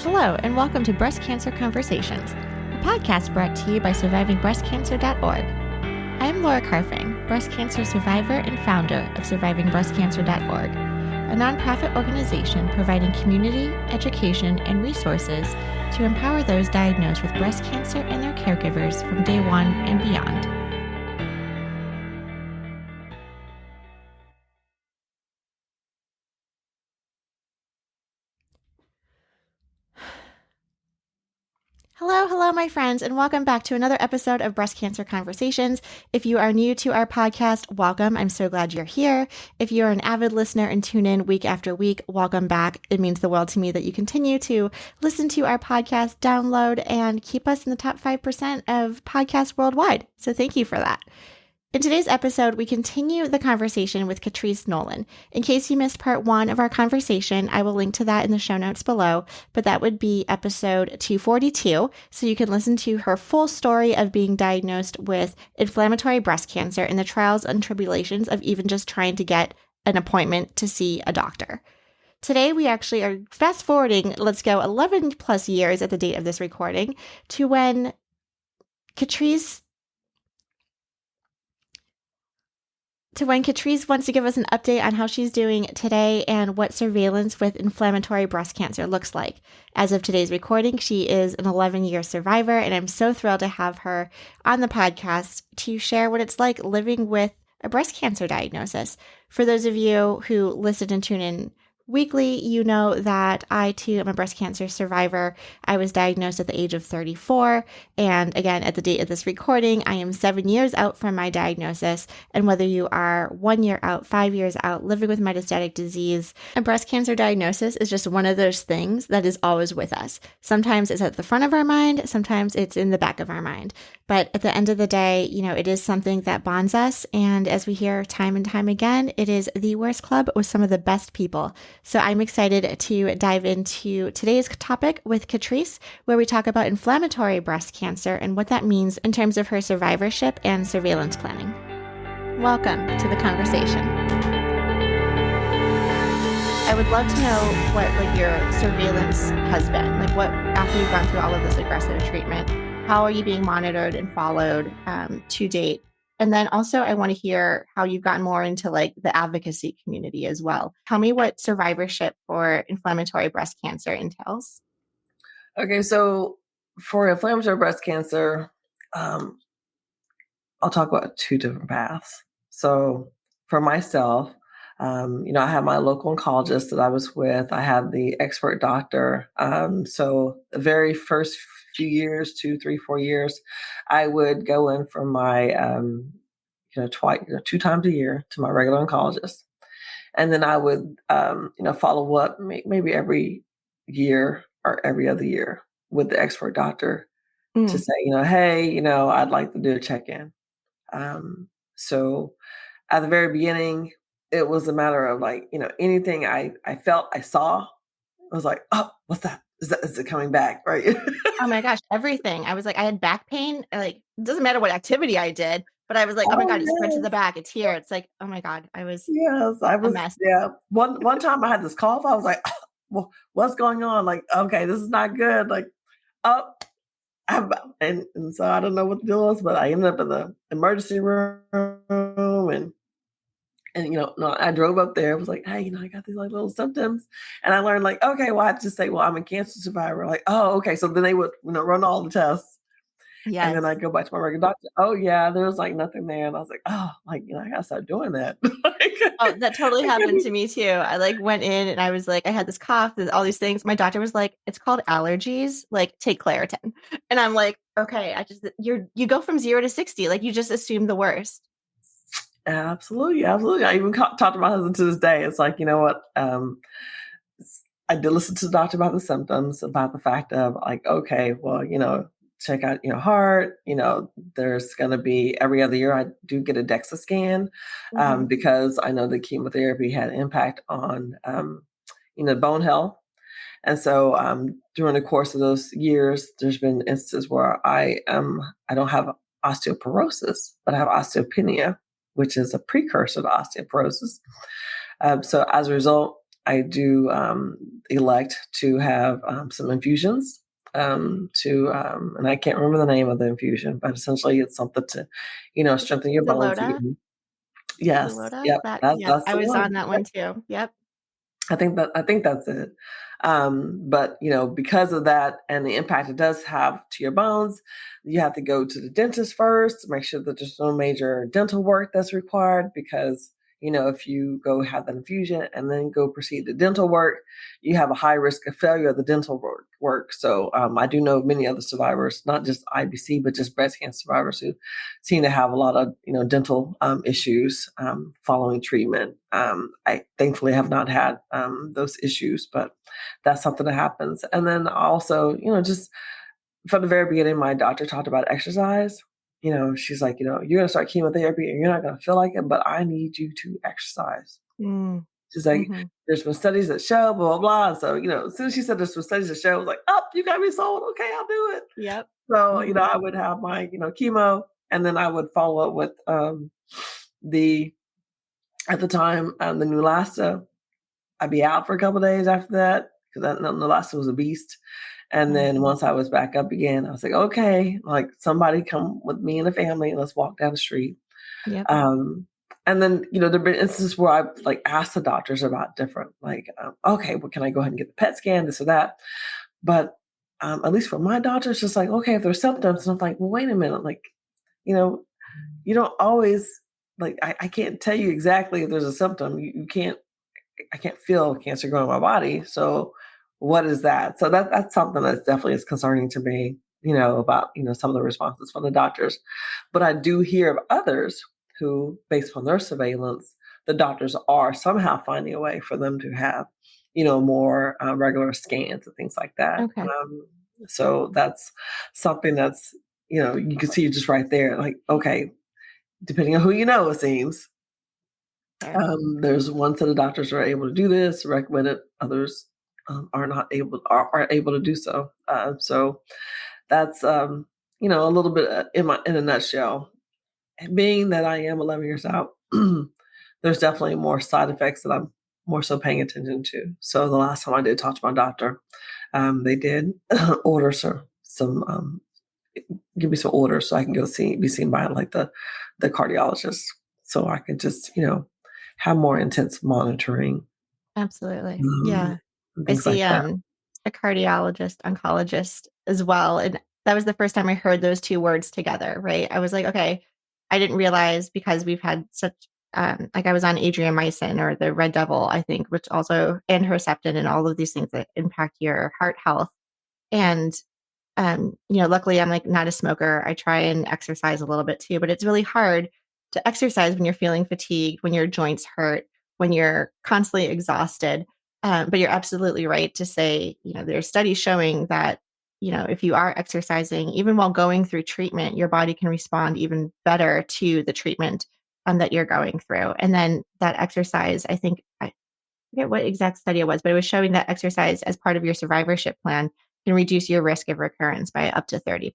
Hello, and welcome to Breast Cancer Conversations, a podcast brought to you by SurvivingBreastCancer.org. I am Laura Carfing, breast cancer survivor and founder of SurvivingBreastCancer.org, a nonprofit organization providing community, education, and resources to empower those diagnosed with breast cancer and their caregivers from day one and beyond. Hello, my friends, and welcome back to another episode of Breast Cancer Conversations. If you are new to our podcast, welcome. I'm so glad you're here. If you're an avid listener and tune in week after week, welcome back. It means the world to me that you continue to listen to our podcast, download, and keep us in the top 5% of podcasts worldwide. So thank you for that. In today's episode, we continue the conversation with Katrece Nolen. In case you missed part one of our conversation, I will link to that in the show notes below, but that would be episode 242, so you can listen to her full story of being diagnosed with inflammatory breast cancer and the trials and tribulations of even just trying to get an appointment to see a doctor. Today, we actually are fast forwarding, let's go 11 plus years at the date of this recording, to when Katrece wants to give us an update on how she's doing today and what surveillance with inflammatory breast cancer looks like. As of today's recording, she is an 11-year survivor, and I'm so thrilled to have her on the podcast to share what it's like living with a breast cancer diagnosis. For those of you who listen and tune in weekly, you know that I too am a breast cancer survivor. I was diagnosed at the age of 34. And again, at the date of this recording, I am 7 years out from my diagnosis. And whether you are 1 year out, 5 years out, living with metastatic disease, a breast cancer diagnosis is just one of those things that is always with us. Sometimes it's at the front of our mind. Sometimes it's in the back of our mind. But at the end of the day, it is something that bonds us. And as we hear time and time again, it is the worst club with some of the best people. So I'm excited to dive into today's topic with Katrece, where we talk about inflammatory breast cancer and what that means in terms of her survivorship and surveillance planning. Welcome to the conversation. I would love to know what your surveillance has been. What, after you've gone through all of this aggressive treatment, how are you being monitored and followed to date? And then also I want to hear how you've gotten more into the advocacy community as well. Tell me what survivorship for inflammatory breast cancer entails. Okay, so for inflammatory breast cancer, I'll talk about two different paths. So for myself, I had my local oncologist that I was with. I had the expert doctor. So the very first few years, 2, 3, 4 years, I would go in for my, twice, 2 times a year to my regular oncologist. And then I would, follow up maybe every year or every other year with the expert doctor to say, hey, I'd like to do a check-in. So at the very beginning, it was a matter of anything I felt I saw, I was like, oh, what's that? Is it coming back? Right. Oh my gosh, everything. I was I had back pain. It doesn't matter what activity I did, but I was oh my God, it's spread to the back. It's here. It's oh my God, I was a mess. Yeah. One time I had this cough. I was like, well, what's going on? Okay, this is not good. And so I don't know what the deal was, but I ended up in the emergency room and I drove up there. I was like, hey, I got these little symptoms. And I learned okay, well, I just say, well, I'm a cancer survivor. Oh, okay. So then they would, run all the tests. Yes. And then I'd go back to my regular doctor. Oh yeah, there was nothing there. And I was like, oh, I gotta start doing that. Oh, that totally happened to me too. I went in and I was I had this cough, all these things. My doctor was it's called allergies. Take Claritin. And I'm okay, you go from 0 to 60. You just assume the worst. Absolutely. I even talked to my husband to this day. It's you know what? I did listen to the doctor about the symptoms, about the fact of okay, well, check out your heart. There's going to be every other year I do get a DEXA scan because I know the chemotherapy had impact on bone health. And so during the course of those years, there's been instances where I don't have osteoporosis, but I have osteopenia, which is a precursor to osteoporosis. So as a result, I do elect to have some infusions and I can't remember the name of the infusion, but essentially it's something to, strengthen your bones. Zelota? Yes, Zelota? yep, Yep, that's I the was one. on that one too. Yep. I think that's it. But because of that and the impact it does have to your bones, you have to go to the dentist first to make sure that there's no major dental work that's required. Because if you go have that infusion and then go proceed to dental work, you have a high risk of failure of the dental work. So I do know many other survivors, not just IBC, but just breast cancer survivors who seem to have a lot of dental issues following treatment. I thankfully have not had those issues, but that's something that happens. And then also, just from the very beginning, my doctor talked about exercise. She's like, you're gonna start chemotherapy and you're not gonna feel like it, but I need you to exercise. Mm. She's like, Mhm. there's been studies that show, blah, blah, blah. So, as soon as she said there's some studies that show, I was like, oh, you got me sold. Okay, I'll do it. Yep. So, Mhm. I would have my, chemo, and then I would follow up with the, at the time, the Neulasta. I'd be out for a couple of days after that because that Neulasta was a beast. And then Mhm. once I was back up again, I was like, okay, like somebody come with me and the family and let's walk down the street. Yep. Um, and then, there've been instances where I've like asked the doctors about different, like, okay, well, can I go ahead and get the PET scan, this or that? But at least for my doctor, it's just like, okay, if there's symptoms, and I'm like, well, wait a minute, like, you know, you don't always like I can't tell you exactly if there's a symptom. You can't I can't feel cancer growing in my body. So what is that? So that's something that's definitely is concerning to me, about, some of the responses from the doctors. But I do hear of others who, based on their surveillance, the doctors are somehow finding a way for them to have, more regular scans and things like that. Okay. So that's something that's, you can see just right there, like, okay, depending on who it seems, Fair. there's one set of doctors who are able to do this, recommend it. Others aren't able to do so. So that's a little bit in a nutshell. Being that I am 11 years out, there's definitely more side effects that I'm more so paying attention to. So the last time I did talk to my doctor, they did order some give me some orders so I can go be seen by like the cardiologist, so I can just have more intense monitoring Absolutely. um, Yeah. and I things see, like that. a cardiologist, oncologist as well, and that was the first time I heard those 2 words together, right? I was like, "Okay." I didn't realize because we've had such, like I was on Adriamycin or the Red Devil, I think, which also and Herceptin and all of these things that impact your heart health, and luckily I'm like not a smoker. I try and exercise a little bit too, but it's really hard to exercise when you're feeling fatigued, when your joints hurt, when you're constantly exhausted. But you're absolutely right to say, there's studies showing that, if you are exercising, even while going through treatment, your body can respond even better to the treatment that you're going through. And then that exercise, I think, I forget what exact study it was, but it was showing that exercise as part of your survivorship plan can reduce your risk of recurrence by up to 30%.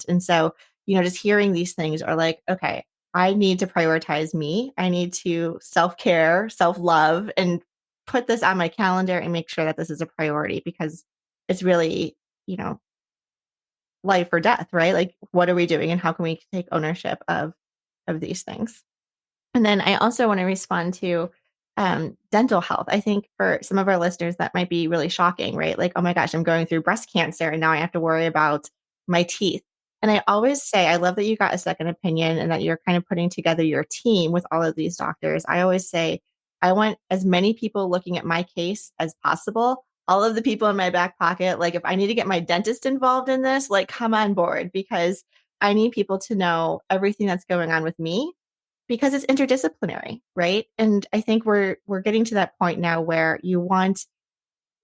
And so, just hearing these things are like, okay, I need to prioritize me. I need to self care, self love, and put this on my calendar and make sure that this is a priority because it's really, you know, life or death, right? Like, what are we doing and how can we take ownership of these things? And then I also want to respond to dental health. I think for some of our listeners, that might be really shocking, right? Like, oh my gosh, I'm going through breast cancer and now I have to worry about my teeth. And I always say, I love that you got a second opinion and that you're kind of putting together your team with all of these doctors. I always say, I want as many people looking at my case as possible. All of the people in my back pocket, like if I need to get my dentist involved in this, like come on board because I need people to know everything that's going on with me because it's interdisciplinary, right? And I think we're getting to that point now where you want,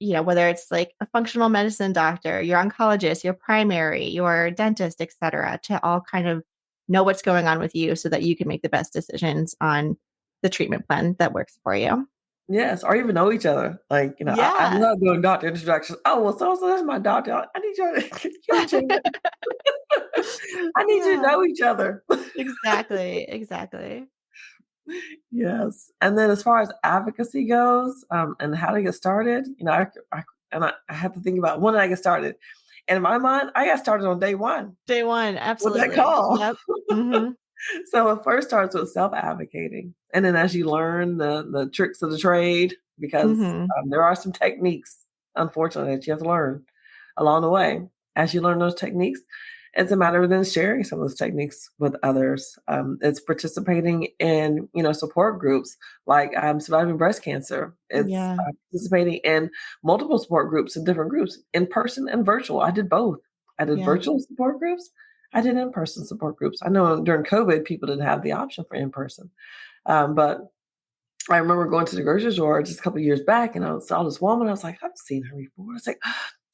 whether it's like a functional medicine doctor, your oncologist, your primary, your dentist, et cetera, to all kind of know what's going on with you so that you can make the best decisions on the treatment plan that works for you. Yes, or even know each other. Like, I Yeah. love doing doctor introductions. Oh, well, so that's my doctor. I need you to you to change it. I need you to Yeah. know each other. Exactly. Exactly. Yes. And then as far as advocacy goes, and how to get started, I had to think about when did I get started. And in my mind, I got started on day one Day one, with that absolutely. call. Yep. Mhm. So it first starts with self-advocating. And then as you learn the tricks of the trade, because Mhm. there are some techniques, unfortunately, that you have to learn along the way. As you learn those techniques, it's a matter of then sharing some of those techniques with others. It's participating in, support groups like Surviving Breast Cancer. It's Yeah. participating in multiple support groups and different groups, in person and virtual. I did both. I did Yeah. virtual support groups. I did in-person support groups. I know during COVID, people didn't have the option for in-person. But I remember going to the grocery store just a couple of years back, and I saw this woman. I was like, I've seen her before. I was like,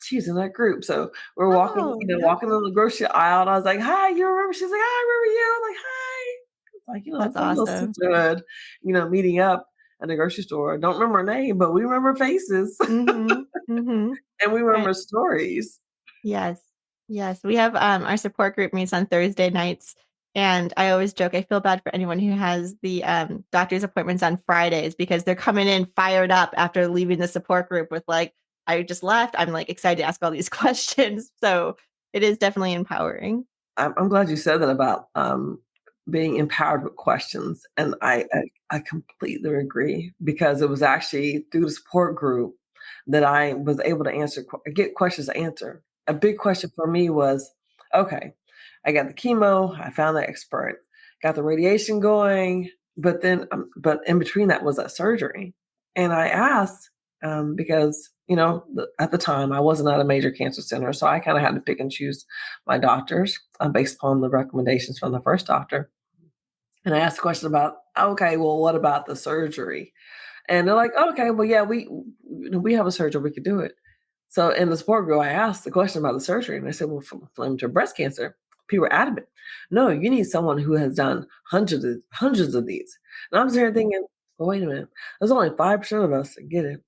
she's in that group. So we're walking, Oh, yep. walking on the grocery aisle, and I was like, hi, you remember? She's like, I remember you. I'm like, hi. It's like, That's it's like a little awesome. sisterhood, meeting up at the grocery store. Don't remember her name, but we remember faces Mhm. Mhm. and we Right. remember stories. Yes. Yes. We have, our support group meets on Thursday nights, and I always joke, I feel bad for anyone who has the, doctor's appointments on Fridays because they're coming in fired up after leaving the support group with like, "I just left. I'm, like, excited to ask all these questions." So, it is definitely empowering. I'm glad you said that about being empowered with questions, and I completely agree because it was actually through the support group that I was able to get questions to answer. A big question for me was, okay, I got the chemo, I found the expert, got the radiation going, but in between that was that surgery, and I asked because at the time I wasn't at a major cancer center, so I kind of had to pick and choose my doctors based upon the recommendations from the first doctor. And I asked a question about, okay, well, what about the surgery? And they're like, okay, well, yeah, we have a surgeon, we could do it. So in the support group, I asked the question about the surgery, and I said, well, for inflammatory breast cancer, people were adamant. No, you need someone who has done hundreds of these. And I'm sitting here thinking, well, wait a minute, there's only 5% of us that get it.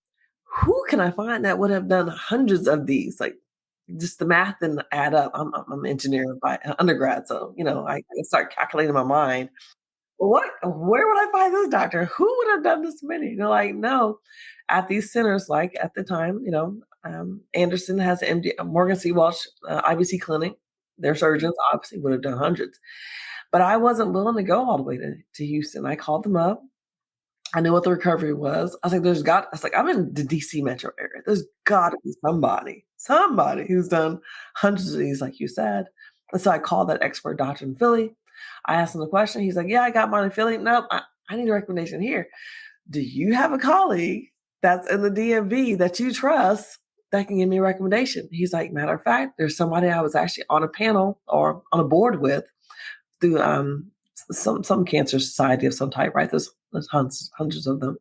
Who can I find that would have done hundreds of these? Like, just the math didn't add up. I'm an engineer by undergrad, so I start calculating in my mind. Where would I find this doctor? Who would have done this many? They're like, no, at these centers, like at the time, Anderson has MD, Morgan C. Walsh IBC clinic. Their surgeons obviously would have done hundreds, but I wasn't willing to go all the way to Houston. I called them up. I knew what the recovery was. I was like, I was like, I'm in the DC metro area. There's got to be somebody who's done hundreds of these, like you said. And so I called that expert doctor in Philly. I asked him the question. He's like, yeah, I got mine in Philly. Nope, I need a recommendation here. Do you have a colleague that's in the DMV that you trust that can give me a recommendation? He's like, matter of fact, there's somebody I was actually on a panel or on a board with through some cancer society of some type, right? There's hundreds of them.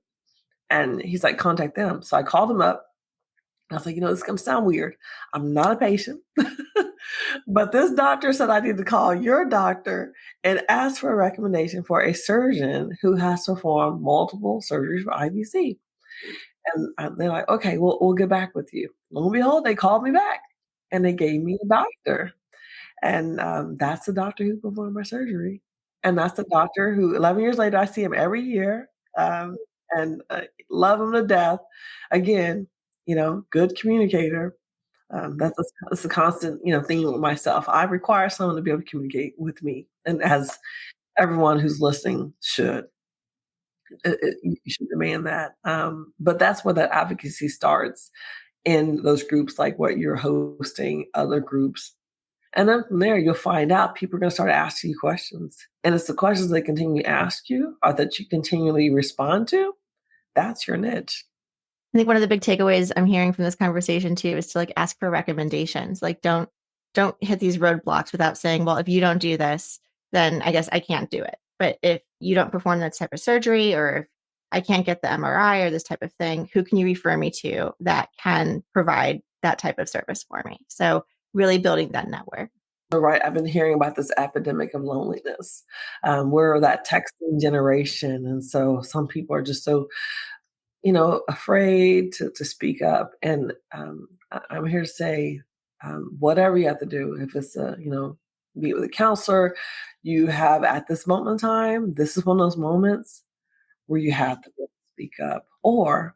And he's like, contact them. So I called him up. I was like, this is going to sound weird. I'm not a patient, but this doctor said I need to call your doctor and ask for a recommendation for a surgeon who has performed multiple surgeries for IBC. And they're like, okay, we'll get back with you. Lo and behold, they called me back and they gave me a doctor. And that's the doctor who performed my surgery. And that's the doctor who 11 years later, I see him every year, and love him to death. Again, good communicator. That's a constant, thing with myself. I require someone to be able to communicate with me, and as everyone who's listening should. You should demand that. But that's where that advocacy starts in those groups, like what you're hosting, other groups. And then from there, you'll find out people are going to start asking you questions. And it's the questions they continue to ask you or that you continually respond to. That's your niche. I think one of the big takeaways I'm hearing from this conversation too is to like ask for recommendations. Like don't hit these roadblocks without saying, well, if you don't do this, then I guess I can't do it. But if you don't perform that type of surgery or if I can't get the MRI or this type of thing, who can you refer me to that can provide that type of service for me? So really building that network. Right. I've been hearing about this epidemic of loneliness. We're that texting generation. And so some people are just so afraid to speak up. And I'm here to say, whatever you have to do, if it's meet with a counselor, you have at this moment in time, this is one of those moments. where you have to speak up, or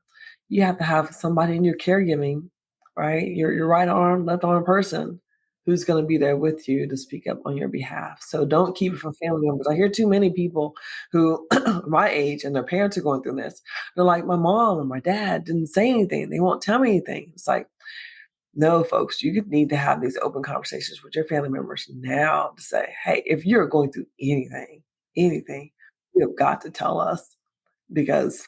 you have to have somebody in your caregiving, right? Your right arm, left arm person who's going to be there with you to speak up on your behalf. So don't keep it from family members. I hear too many people who my age and their parents are going through this. They're like, my mom and my dad didn't say anything. They won't tell me anything. It's like, no, folks, you need to have these open conversations with your family members now to say, hey, if you're going through anything, you have got to tell us, because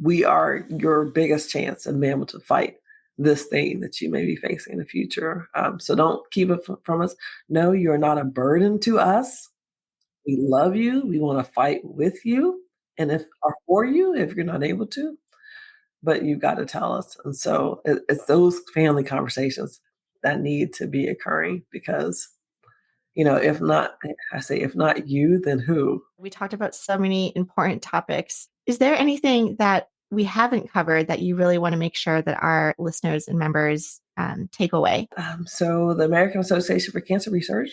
we are your biggest chance of being able to fight this thing that you may be facing in the future. So don't keep it from us. No, you're not a burden to us. We love you. We want to fight with you, and if or for you, if you're not able to, but you got to tell us. And so it's those family conversations that need to be occurring, because, if not, I say, if not you, then who? We talked about so many important topics. Is there anything that we haven't covered that you really want to make sure that our listeners and members take away? So the American Association for Cancer Research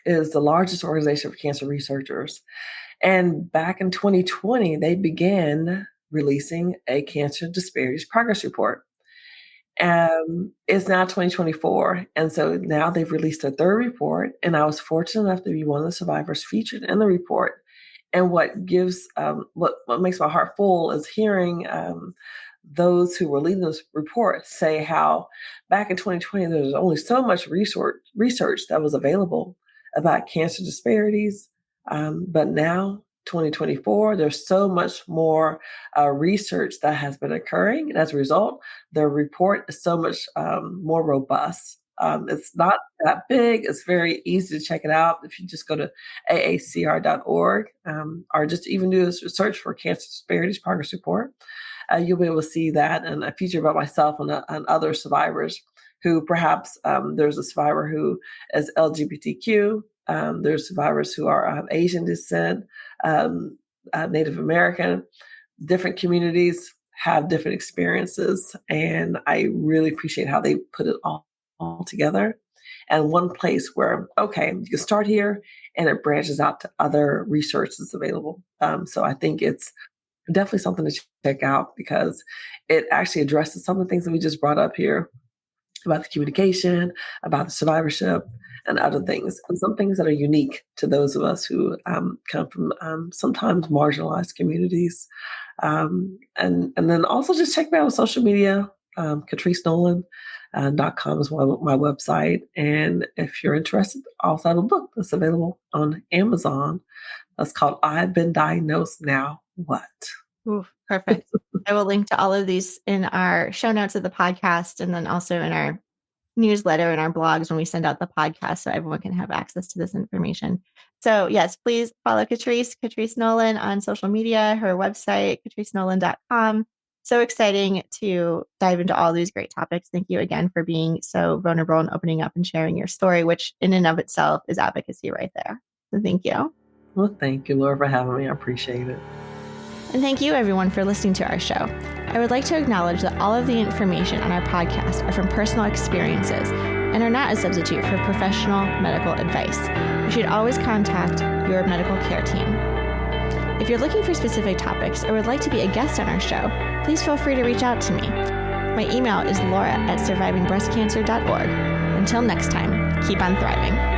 is the largest organization for cancer researchers. And back in 2020, they began releasing a cancer disparities progress report. It's now 2024. And so now they've released a third report. And I was fortunate enough to be one of the survivors featured in the report. And what gives, what makes my heart full is hearing those who were leading this report say how back in 2020, there was only so much research that was available about cancer disparities. But now, 2024, there's so much more research that has been occurring. And as a result, the report is so much more robust. It's not that big. It's very easy to check it out. If you just go to aacr.org or just even do this search for Cancer Disparities Progress Report, you'll be able to see that, and a feature about myself and other survivors who perhaps there's a survivor who is LGBTQ. There's survivors who are Asian descent, Native American. Different communities have different experiences, and I really appreciate how they put it all together. And one place where, okay, you can start here, and it branches out to other research that's available. So I think it's definitely something to check out, because it actually addresses some of the things that we just brought up here about the communication, about the survivorship, and other things, and some things that are unique to those of us who come from sometimes marginalized communities. And then also just check me out on social media. KatreceNolen.com is my website. And if you're interested, I also have a book that's available on Amazon. That's called I've Been Diagnosed Now What? Ooh, perfect. I will link to all of these in our show notes of the podcast, and then also in our newsletter and our blogs when we send out the podcast, so everyone can have access to this information. So yes, please follow Katrece Nolen on social media, her website, KatreceNolen.com. So exciting to dive into all these great topics. Thank you again for being so vulnerable and opening up and sharing your story, which in and of itself is advocacy right there. So thank you. Well, thank you, Laura, for having me. I appreciate it. And thank you, everyone, for listening to our show. I would like to acknowledge that all of the information on our podcast are from personal experiences and are not a substitute for professional medical advice. You should always contact your medical care team. If you're looking for specific topics or would like to be a guest on our show, please feel free to reach out to me. My email is laura@survivingbreastcancer.org. Until next time, keep on thriving.